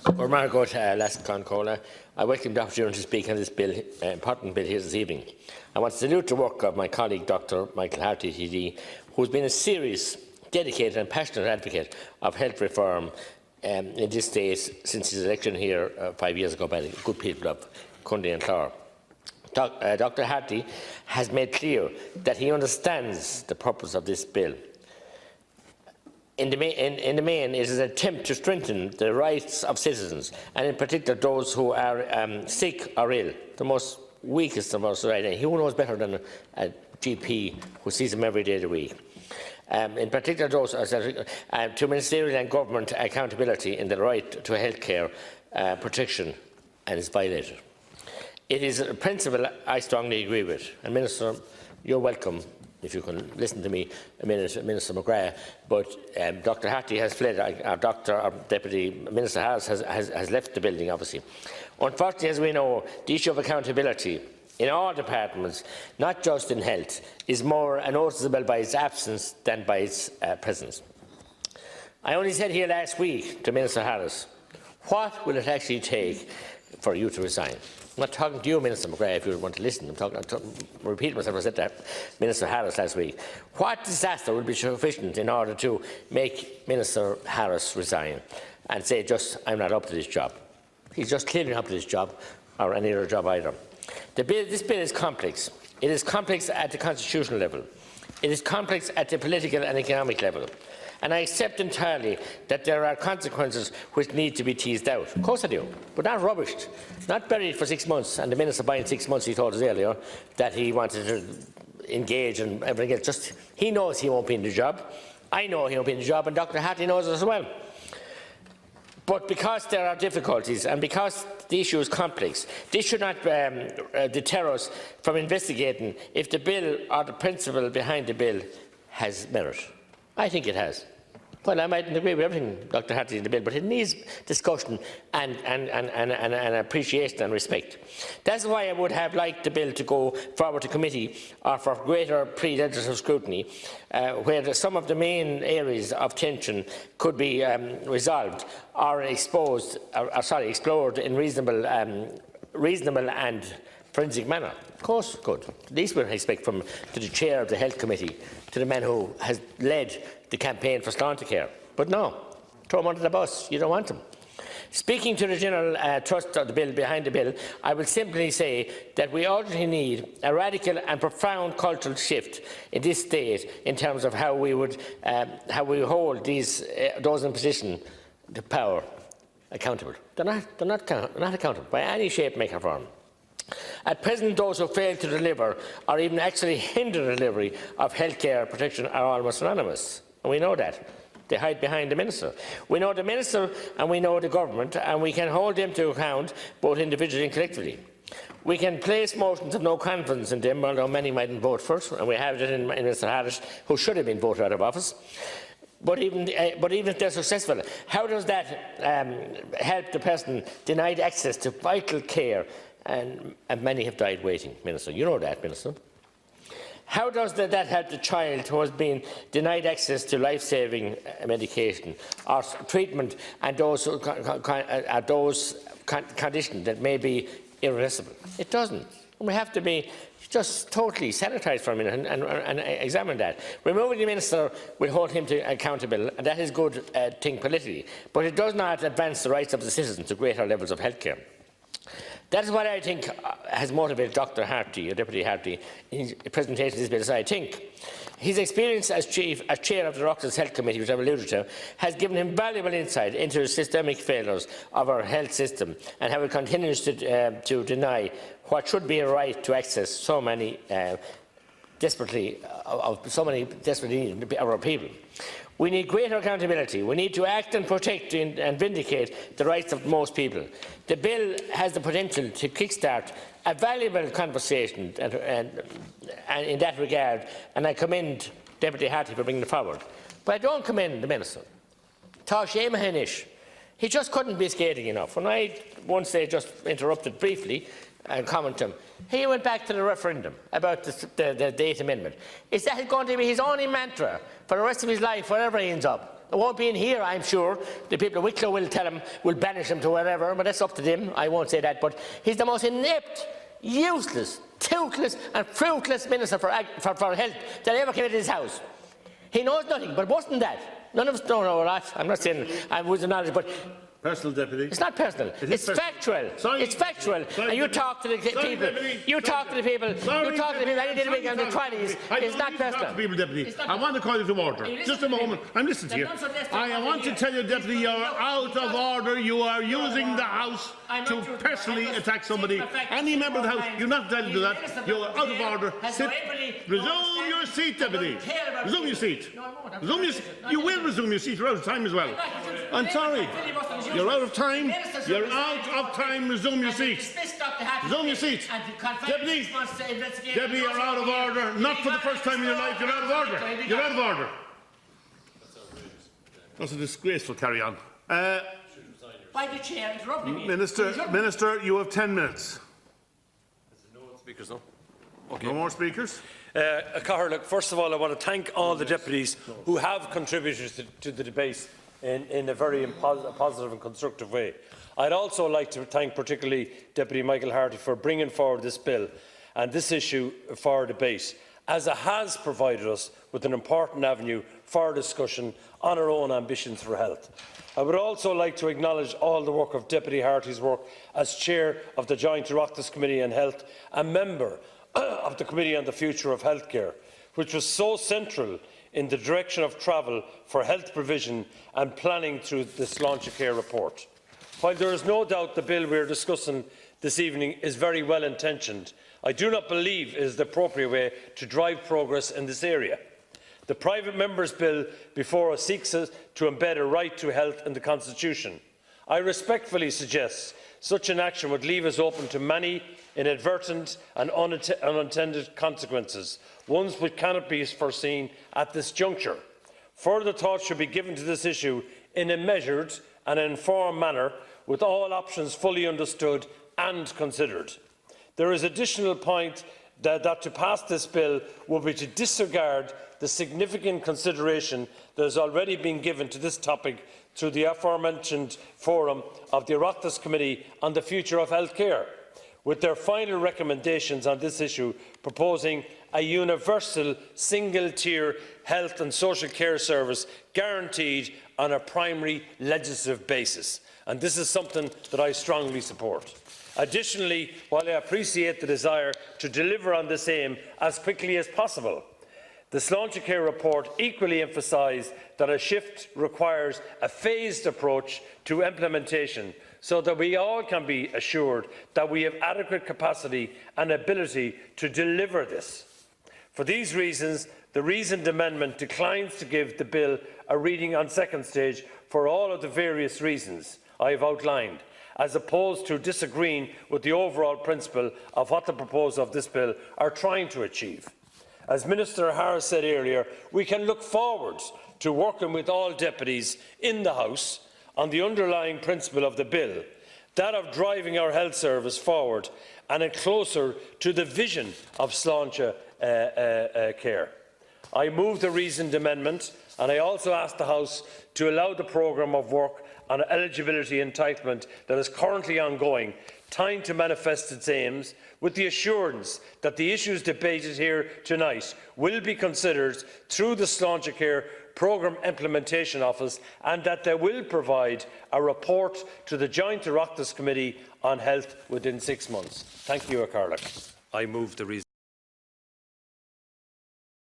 Or Margaret Lascon-Cola, I welcome the opportunity to speak on this important bill here this evening. I want to salute the work of my colleague Dr. Michael Harty TD, who has been a serious, dedicated and passionate advocate of health reform in this state since his election here 5 years ago by the good people of Cundy and Clore. Dr. Harty has made clear that he understands the purpose of this bill. In the main, it is an attempt to strengthen the rights of citizens, and in particular those who are sick or ill, the most weakest of us right now. Who knows better than a GP who sees them every day of the week? In particular those to ministerial and government accountability in the right to health care protection and is violated. It is a principle I strongly agree with. And Minister, you're welcome. If you can listen to me a minute, Minister McGrath, but Dr. Harty has fled. Our Deputy Minister has left the building, obviously. Unfortunately, as we know, the issue of accountability in all departments, not just in health, is more noticeable by its absence than by its presence. I only said here last week to Minister Harris, what will it actually take for you to resign? I'm not talking to you, Minister McGrath, if you want to listen. I'm repeating myself. I said that Minister Harris last week. What disaster would be sufficient in order to make Minister Harris resign and say, just, I'm not up to this job? He's just clearly not up to this job or any other job either. This bill is complex. It is complex at the constitutional level. It is complex at the political and economic level. And I accept entirely that there are consequences which need to be teased out. Of course I do, but not rubbished, not buried for 6 months. And the Minister, by in 6 months, he told us earlier that he wanted to engage and everything else. Just, he knows he won't be in the job. I know he won't be in the job, and Dr. Harty knows it as well. But because there are difficulties and because the issue is complex, this should not deter us from investigating if the bill or the principle behind the bill has merit. I think it has. Well, I mightn't agree with everything Dr. Harty in the bill, but it needs discussion and appreciation and respect. That's why I would have liked the bill to go forward to committee or for greater pre-legislative scrutiny, where some of the main areas of tension could be resolved or explored in reasonable and forensic manner. Of course, good. The least we expect to the chair of the Health Committee, to the man who has led the campaign for Sláintecare. But no, throw him under the bus. You don't want him. Speaking to the general thrust of the bill behind the bill, I will simply say that we urgently need a radical and profound cultural shift in this state in terms of how we hold those in position to power accountable. They're not accountable by any shape, make or form. At present, those who fail to deliver or even actually hinder the delivery of healthcare protection are almost anonymous. And we know that. They hide behind the Minister. We know the Minister and we know the Government, and we can hold them to account both individually and collectively. We can place motions of no confidence in them, although many mightn't vote for it, and we have it in Minister Harris, who should have been voted out of office. But even if they're successful, how does that help the person denied access to vital care? And many have died waiting, Minister. You know that, Minister. How does that help the child who has been denied access to life-saving medication or treatment and those conditions that may be irreversible? It doesn't. And we have to be just totally sanitised for a minute and examine that. Removing the Minister will hold him accountable, and that is a good thing politically. But it does not advance the rights of the citizens to greater levels of healthcare. That is what I think has motivated Dr. Harty, or Deputy Harty, in his presentation of this bill. I think his experience as chair of the Oireachtas Health Committee, which I have alluded to, has given him valuable insight into the systemic failures of our health system and how it continues to deny what should be a right to access so many desperately needed our people. We need greater accountability. We need to act and protect and vindicate the rights of most people. The bill has the potential to kickstart a valuable conversation in that regard, and I commend Deputy Harty for bringing it forward. But I don't commend the Minister. Tá sé mahanish. He just couldn't be scathing enough. When I once just interrupted briefly and commented, he went back to the referendum about the 8th Amendment. Is that going to be his only mantra for the rest of his life, wherever he ends up? It won't be in here, I'm sure. The people of Wicklow will tell him, will banish him to wherever, but that's up to them. I won't say that. But he's the most inept, useless, toothless and fruitless Minister for Health that ever came into this House. He knows nothing, but worse than that, none of us don't know a lot. I'm not saying I'm with the knowledge, but personal, Deputy. It's not personal. It's factual. Sorry. It's factual. Sorry, and you talk to the people. Deputy. You talk to the people. Sorry, you talk to the people. Any day of the week on the 20s. It's not personal. Talk to people, Deputy. I want to call you to order. Just a moment. I'm listening to you. I want to tell you, Deputy, you are out of order. You are using the House to personally attack somebody. Any member of the House, you're not entitled to that. You are out of order. Sit. Resume your seat, Deputy. Resume your seat. Resume your seat. You will resume your seat. You're out of time as well. I'm sorry. You're out of time. You're out of time. Resume your seat. Resume your seat. Deputy, you're out of order. Not for the first time in your life. You're out of order. You're out of order. That's a disgraceful carry on. By the chair, interrupting me. Minister, you have 10 minutes. No speakers, no? Okay. No more speakers? Look, first of all, I want to thank all the deputies who have contributed to the debate in a very positive and constructive way. I'd also like to thank particularly Deputy Michael Harty for bringing forward this bill and this issue for debate, as it has provided us with an important avenue for discussion on our own ambitions for health. I would also like to acknowledge all the work of Deputy Harty's work as Chair of the Joint Oireachtas Committee on Health and member of the Committee on the Future of Healthcare, which was so central in the direction of travel for health provision and planning through the Sláintecare report. While there is no doubt the bill we are discussing this evening is very well intentioned, I do not believe it is the appropriate way to drive progress in this area. The private member's bill before us seeks to embed a right to health in the Constitution. I respectfully suggest such an action would leave us open to many inadvertent and unintended consequences, ones which cannot be foreseen at this juncture. Further thought should be given to this issue in a measured and informed manner, with all options fully understood and considered. There is an additional point that to pass this bill would be to disregard the significant consideration that has already been given to this topic through the aforementioned forum of the Oireachtas Committee on the Future of Healthcare, with their final recommendations on this issue proposing a universal single-tier health and social care service guaranteed on a primary legislative basis. And this is something that I strongly support. Additionally, while I appreciate the desire to deliver on this aim as quickly as possible, the Sláintecare report equally emphasised that a shift requires a phased approach to implementation, so that we all can be assured that we have adequate capacity and ability to deliver this. For these reasons, the reasoned amendment declines to give the bill a reading on second stage for all of the various reasons I have outlined, as opposed to disagreeing with the overall principle of what the proposals of this bill are trying to achieve. As Minister Harris said earlier, we can look forward to working with all deputies in the House on the underlying principle of the bill, that of driving our health service forward and closer to the vision of Sláintecare. I move the reasoned amendment, and I also ask the House to allow the programme of work on eligibility entitlement that is currently ongoing time to manifest its aims, with the assurance that the issues debated here tonight will be considered through the Sláintecare Programme Implementation Office, and that they will provide a report to the Joint Oireachtas Committee on Health within 6 months. Thank you, Carlock. I move the reason.